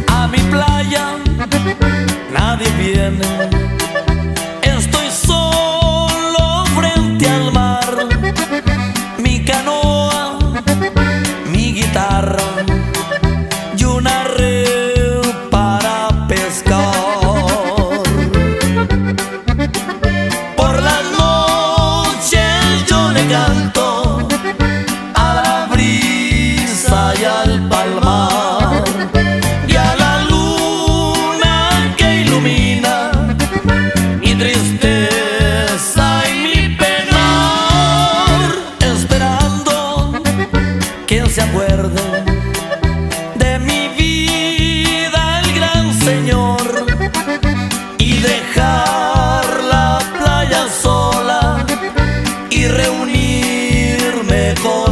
A mi playa nadie viene, estoy solo frente al mar. Mi canoa, mi guitarra y una red para pescar. Por las noches yo le canto a la brisa y al palmar, y a la luna que ilumina mi tristeza y mi penar, esperando que se acuerde